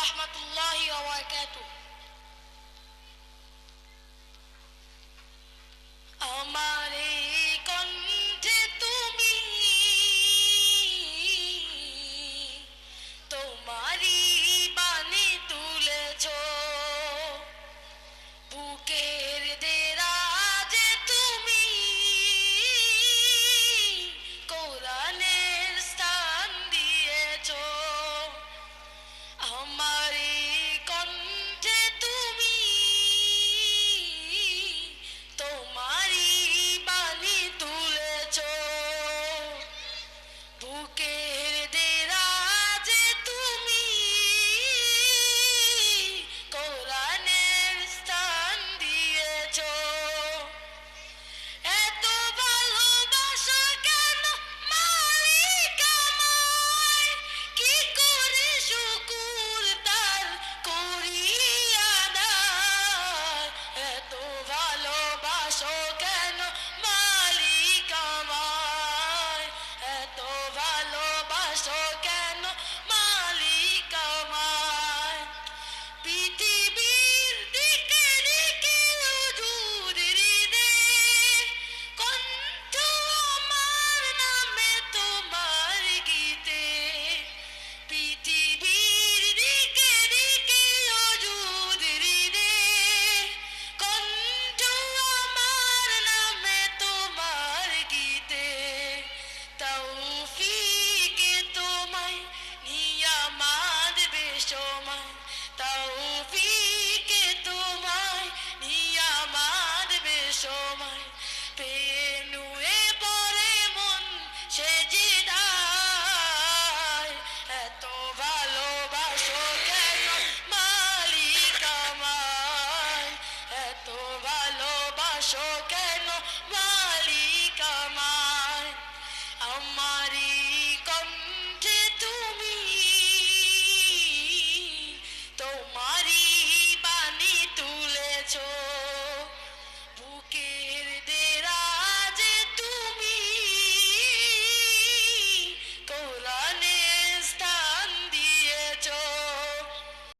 রহমতুল্লাহি ওয়া বারাকাতুহু। আমার এই কণ্ঠে তুমি তোমারই বাণী তুলেছ, বুকের দেরাজে তুমি কোরআনের স্থান দিয়েছ। আমার এই কণ্ঠে তুমি তোমারই বাণী তুলেছ, বুকের দেরাজে তুমি কোরআনের স্থান দিয়েছ। এত ভালোবাসা কেন মালিক আমায়, কি করে শুকুর তার করি আদায়। এত ভালোবাসো কেন মালিক আমায়, এত ভালোবাসো কেন মালিক আমায়। পৃথিবীর দিকে দিকে হুজুর হৃদে, কণ্ঠ আমার নামে তোমার গীতে। পৃথিবীর দিকে দিকে হুজুর হৃদে, কণ্ঠ আমার নামে তোমার গীতে। তৌফিকে তোমায় নিয়ামত বেশময়, তৌফিকে তোমায় নিয়ামত বেশময়। পেনুয়ে পড়ে মন সেজদায়, এত ভালোবাসো কেন মালিক আমায়, এত ভালোবাসো কেন মালিক